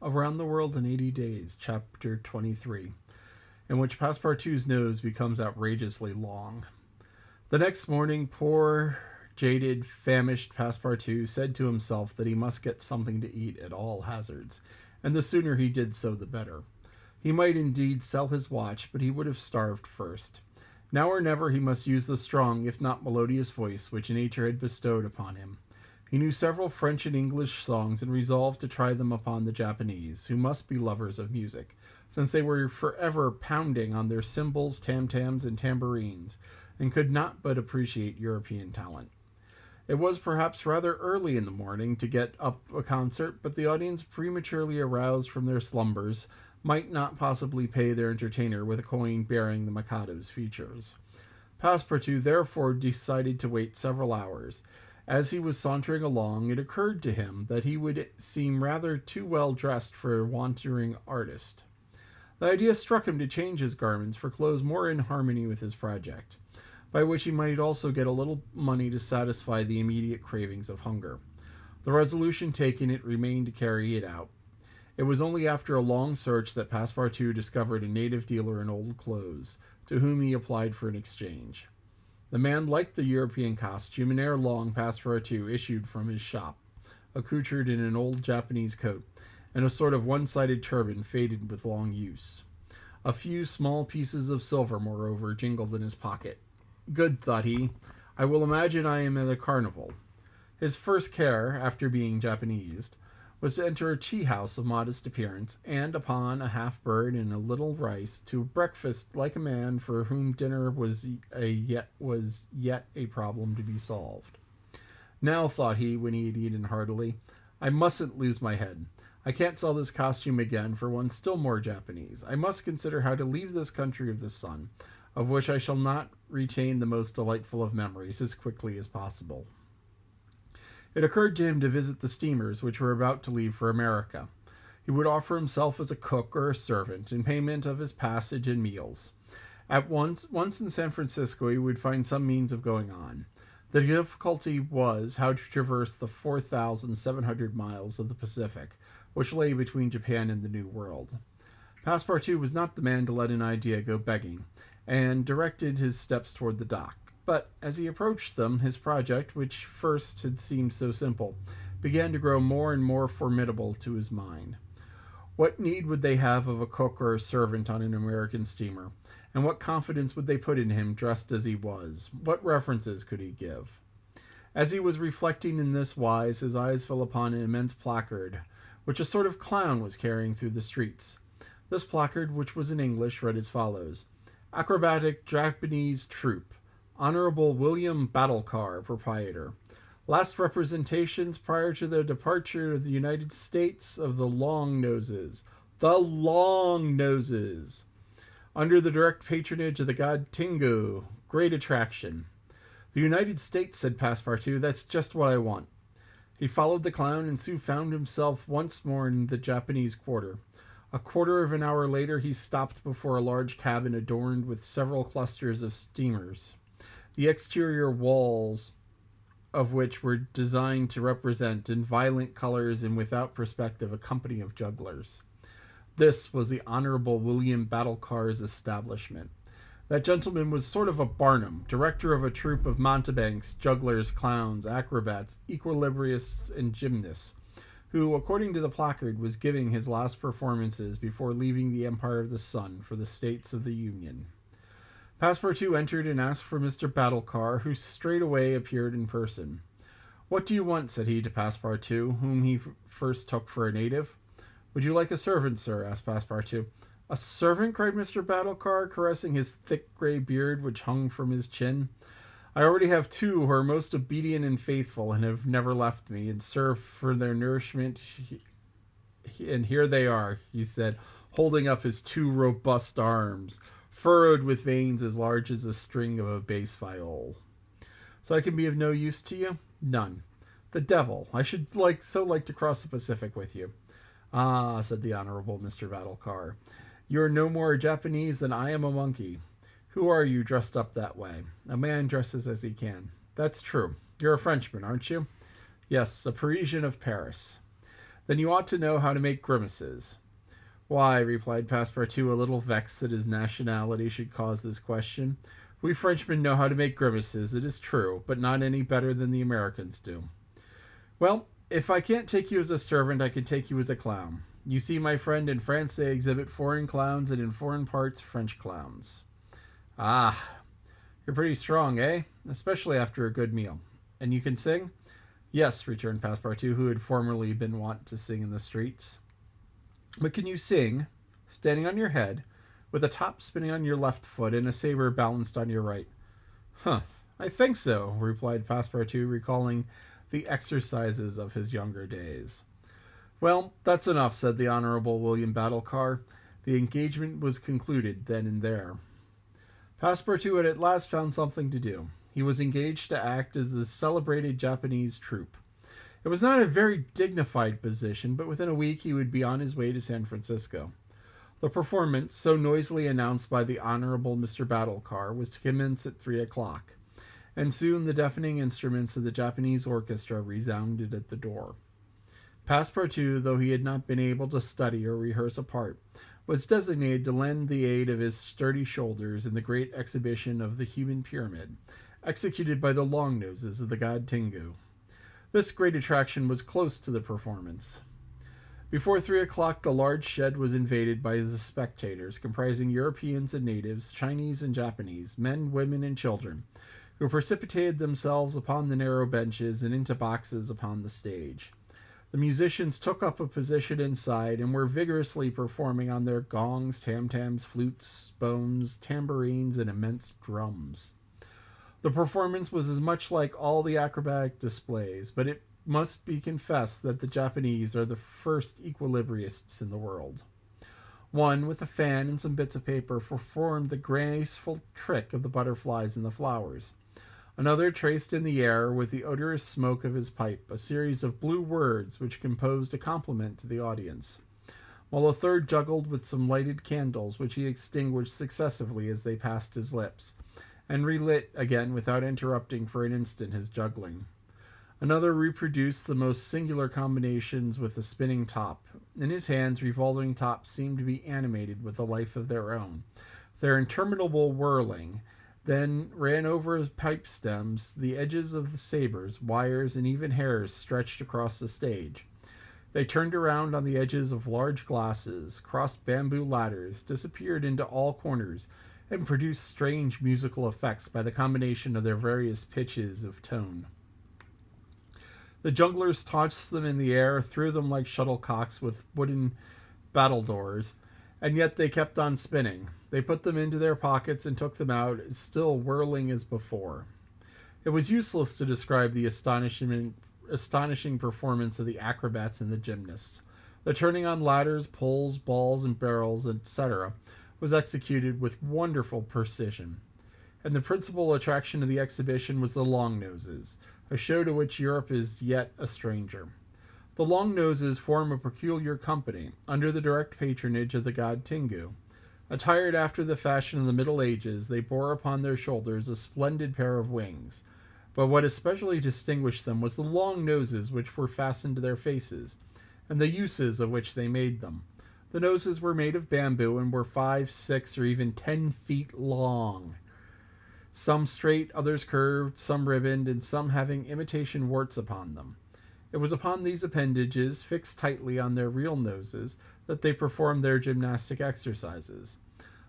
Around the World in 80 Days, Chapter 23, in which Passepartout's nose becomes outrageously long. The next morning, poor, jaded, famished Passepartout said to himself that he must get something to eat at all hazards, and the sooner he did so the better. He might indeed sell his watch, but he would have starved first. Now or never he must use the strong, if not melodious voice which nature had bestowed upon him. He knew several French and English songs and resolved to try them upon the Japanese, who must be lovers of music, since they were forever pounding on their cymbals, tam-tams, and tambourines, and could not but appreciate European talent. It was perhaps rather early in the morning to get up a concert, but the audience, prematurely aroused from their slumbers, might not possibly pay their entertainer with a coin bearing the Mikado's features. Passepartout therefore decided to wait several hours. As he was sauntering along, it occurred to him that he would seem rather too well dressed for a wandering artist. The idea struck him to change his garments for clothes more in harmony with his project, by which he might also get a little money to satisfy the immediate cravings of hunger. The resolution taken, it remained to carry it out. It was only after a long search that Passepartout discovered a native dealer in old clothes, to whom he applied for an exchange. The man liked the European costume, and ere long Passepartout issued from his shop, accoutred in an old Japanese coat, and a sort of one-sided turban faded with long use. A few small pieces of silver, moreover, jingled in his pocket. Good, thought he, I will imagine I am at a carnival. His first care, after being Japanesed, was to enter a tea-house of modest appearance, and, upon a half-bird and a little rice, to breakfast like a man for whom dinner was yet a problem to be solved. Now, thought he, when he had eaten heartily, I mustn't lose my head. I can't sell this costume again for one still more Japanese. I must consider how to leave this country of the sun, of which I shall not retain the most delightful of memories, as quickly as possible. It occurred to him to visit the steamers which were about to leave for America. He would offer himself as a cook or a servant in payment of his passage and meals. Once in San Francisco, he would find some means of going on. The difficulty was how to traverse the 4,700 miles of the Pacific, which lay between Japan and the New World. Passepartout was not the man to let an idea go begging, and directed his steps toward the dock. But as he approached them, his project, which first had seemed so simple, began to grow more and more formidable to his mind. What need would they have of a cook or a servant on an American steamer? And what confidence would they put in him, dressed as he was? What references could he give? As he was reflecting in this wise, his eyes fell upon an immense placard, which a sort of clown was carrying through the streets. This placard, which was in English, read as follows: Acrobatic Japanese Troupe. Honorable William Battlecar, proprietor. Last representations prior to the departure of the United States of the Long Noses. The Long Noses. Under the direct patronage of the god Tingu. Great attraction. The United States, said Passepartout. That's just what I want. He followed the clown and soon found himself once more in the Japanese quarter. A quarter of an hour later he stopped before a large cabin adorned with several clusters of steamers, the exterior walls of which were designed to represent in violent colors and without perspective a company of jugglers. This was the Honorable William Battlecar's establishment. That gentleman was sort of a Barnum, director of a troupe of mountebanks, jugglers, clowns, acrobats, equilibrists, and gymnasts, who, according to the placard, was giving his last performances before leaving the Empire of the Sun for the States of the Union. Passepartout entered and asked for Mr. Battlecar, who straightway appeared in person. What do you want? Said he to Passepartout, whom he first took for a native. Would you like a servant, sir? Asked Passepartout. A servant? Cried Mr. Battlecar, caressing his thick gray beard which hung from his chin. I already have two who are most obedient and faithful, and have never left me, and serve for their nourishment. And here they are, he said, holding up his two robust arms, furrowed with veins as large as the string of a bass viol. So I can be of no use to you? None. The devil! I should so like to cross the Pacific with you. Ah, said the Honorable Mr. Battlecar, you are no more a Japanese than I am a monkey. Who are you dressed up that way? A man dresses as he can. That's true. You're a Frenchman, aren't you? Yes, a Parisian of Paris. Then you ought to know how to make grimaces. Why, replied Passepartout, a little vexed that his nationality should cause this question. We Frenchmen know how to make grimaces, it is true, but not any better than the Americans do. Well, if I can't take you as a servant, I can take you as a clown. You see, my friend, in France they exhibit foreign clowns, and in foreign parts French clowns. Ah, you're pretty strong, eh? Especially after a good meal. And you can sing? Yes, returned Passepartout, who had formerly been wont to sing in the streets. But can you sing, standing on your head, with a top spinning on your left foot and a saber balanced on your right? Huh, I think so, replied Passepartout, recalling the exercises of his younger days. Well, that's enough, said the Honorable William Battle-Car. The engagement was concluded then and there. Passepartout had at last found something to do. He was engaged to act as the celebrated Japanese troupe. It was not a very dignified position, but within a week he would be on his way to San Francisco. The performance, so noisily announced by the Honorable Mr. Battle-Car, was to commence at 3 o'clock, and soon the deafening instruments of the Japanese orchestra resounded at the door. Passepartout, though he had not been able to study or rehearse a part, was designated to lend the aid of his sturdy shoulders in the great exhibition of the human pyramid, executed by the long-noses of the god Tengu. This great attraction was close to the performance. Before 3 o'clock, the large shed was invaded by the spectators, comprising Europeans and natives, Chinese and Japanese, men, women, and children, who precipitated themselves upon the narrow benches and into boxes upon the stage. The musicians took up a position inside and were vigorously performing on their gongs, tam-tams, flutes, bones, tambourines, and immense drums. The performance was as much like all the acrobatic displays, but it must be confessed that the Japanese are the first equilibrists in the world. One, with a fan and some bits of paper, performed the graceful trick of the butterflies and the flowers. Another traced in the air, with the odorous smoke of his pipe, a series of blue words which composed a compliment to the audience, while a third juggled with some lighted candles which he extinguished successively as they passed his lips, and relit again without interrupting for an instant his juggling. Another reproduced the most singular combinations with a spinning top. In his hands, revolving tops seemed to be animated with a life of their own. Their interminable whirling then ran over his pipe stems, the edges of the sabers, wires, and even hairs stretched across the stage. They turned around on the edges of large glasses, crossed bamboo ladders, disappeared into all corners, and produced strange musical effects by the combination of their various pitches of tone. The junglers tossed them in the air, threw them like shuttlecocks with wooden battledores, and yet they kept on spinning. They put them into their pockets and took them out, still whirling as before. It was useless to describe the astonishing performance of the acrobats and the gymnasts. The turning on ladders, poles, balls, and barrels, etc., was executed with wonderful precision. And the principal attraction of the exhibition was the long-noses, a show to which Europe is yet a stranger. The long-noses form a peculiar company, under the direct patronage of the god Tengu. Attired after the fashion of the Middle Ages, they bore upon their shoulders a splendid pair of wings. But what especially distinguished them was the long noses which were fastened to their faces, and the uses of which they made them. The noses were made of bamboo and were 5, 6, or even 10 feet long. Some straight, others curved, some ribboned, and some having imitation warts upon them. It was upon these appendages, fixed tightly on their real noses, that they performed their gymnastic exercises.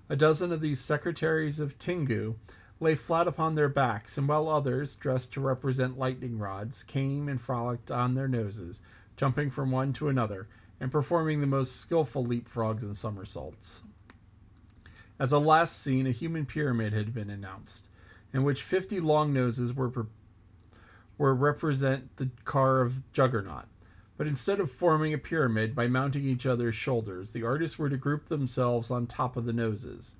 A dozen of these secretaries of Tengu lay flat upon their backs, and while others, dressed to represent lightning rods, came and frolicked on their noses, jumping from one to another, and performing the most skillful leapfrogs and somersaults. As a last scene, a human pyramid had been announced, in which 50 long noses were represent the car of Juggernaut. But instead of forming a pyramid by mounting each other's shoulders, the artists were to group themselves on top of the noses.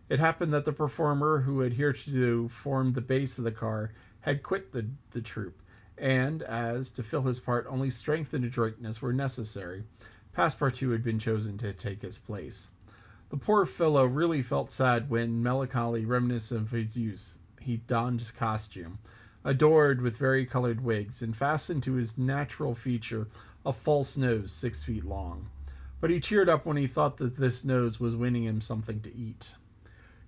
It happened that the performer who had hitherto formed the base of the car had quit the troupe, and as, to fill his part, only strength and adroitness were necessary, Passepartout had been chosen to take his place. The poor fellow really felt sad when, melancholy reminiscent of his youth, he donned his costume, adored with vari-colored wigs, and fastened to his natural feature a false nose 6 feet long. But he cheered up when he thought that this nose was winning him something to eat.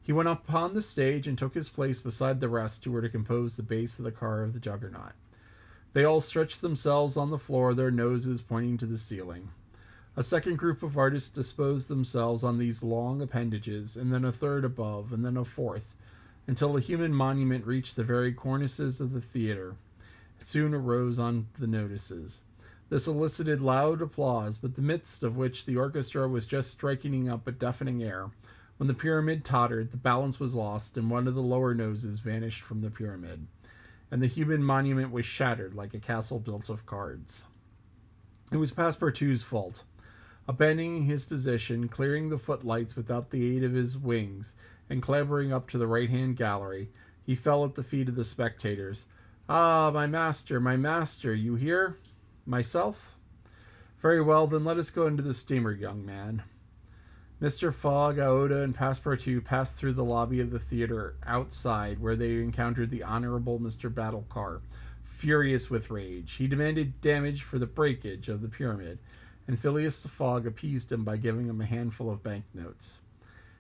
He went up upon the stage and took his place beside the rest who were to compose the base of the car of the Juggernaut. They all stretched themselves on the floor, their noses pointing to the ceiling. A second group of artists disposed themselves on these long appendages, and then a third above, and then a fourth, until a human monument reached the very cornices of the theater. It soon arose on the notices. This elicited loud applause, but the midst of which the orchestra was just striking up a deafening air. When the pyramid tottered, the balance was lost, and one of the lower noses vanished from the pyramid, and the human monument was shattered like a castle built of cards. It was Passepartout's fault. Abandoning his position, clearing the footlights without the aid of his wings, and clambering up to the right-hand gallery, he fell at the feet of the spectators. "Ah, my master, you here? Myself? Very well, then let us go into the steamer, young man." Mr. Fogg, Aouda, and Passepartout passed through the lobby of the theater outside, where they encountered the Honorable Mr. Battlecar, furious with rage. He demanded damage for the breakage of the pyramid, and Phileas Fogg appeased him by giving him a handful of banknotes.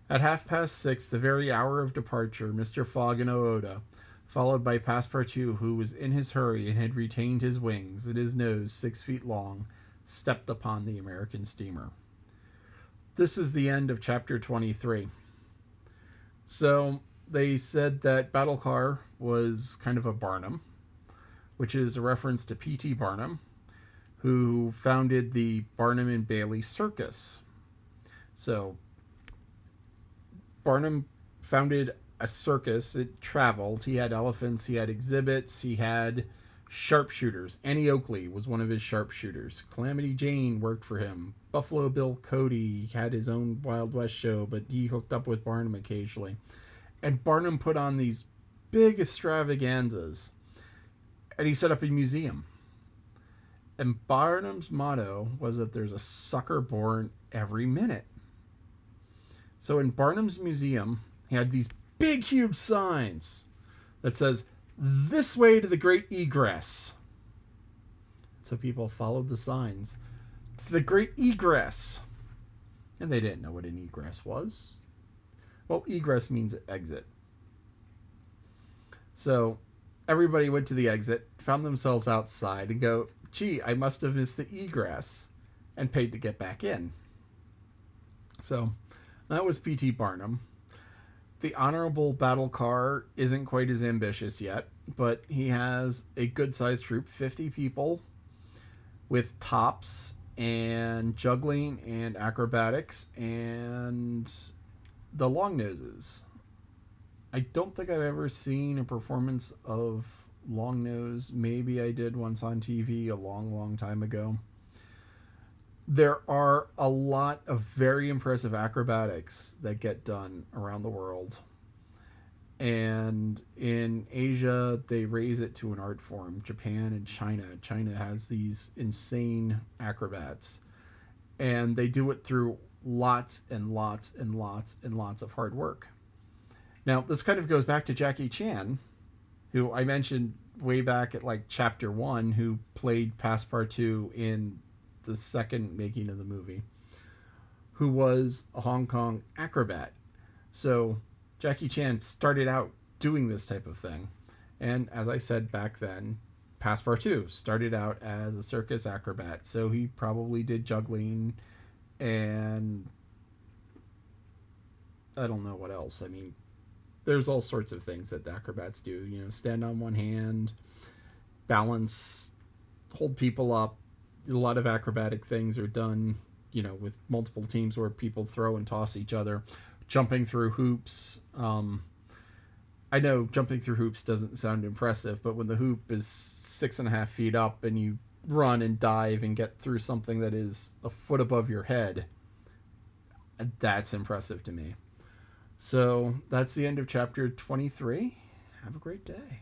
At 6:30, the very hour of departure, Mr. Fogg and Aouda, followed by Passepartout, who was in his hurry and had retained his wings and his nose 6 feet long, stepped upon the American steamer. This is the end of chapter 23. So they said that Battlecar was kind of a Barnum, which is a reference to P.T. Barnum, who founded the Barnum and Bailey Circus. So Barnum founded a circus. It traveled. He had elephants. He had exhibits. He had sharpshooters. Annie Oakley was one of his sharpshooters. Calamity Jane worked for him. Buffalo Bill Cody had his own Wild West show, but he hooked up with Barnum occasionally. And Barnum put on these big extravaganzas. And he set up a museum. And Barnum's motto was that there's a sucker born every minute. So in Barnum's museum, he had these big, huge signs that says, "This way to the great egress." So people followed the signs. The great egress. And they didn't know what an egress was. Well, egress means exit. So everybody went to the exit, found themselves outside, and go, "Gee, I must have missed the egress," and paid to get back in. So that was P.T. Barnum. The Honorable Battlecar isn't quite as ambitious yet, but he has a good-sized troop, 50 people, with tops and juggling and acrobatics and the long noses. I don't think I've ever seen a performance of long nose. Maybe I did once on TV a long, long time ago. There are a lot of very impressive acrobatics that get done around the world. And in Asia, they raise it to an art form. Japan and China. China has these insane acrobats. And they do it through lots and lots and lots and lots of hard work. Now, this kind of goes back to Jackie Chan, who I mentioned way back at like chapter 1, who played Passepartout in the second making of the movie, who was a Hong Kong acrobat. So Jackie Chan started out doing this type of thing. And as I said back then, Passepartout started out as a circus acrobat. So he probably did juggling and I don't know what else. I mean, there's all sorts of things that the acrobats do. You know, stand on one hand, balance, hold people up. A lot of acrobatic things are done, you know, with multiple teams where people throw and toss each other, jumping through hoops. I know jumping through hoops doesn't sound impressive, but when the hoop is 6.5 feet up and you run and dive and get through something that is a foot above your head, that's impressive to me. So that's the end of chapter 23. Have a great day.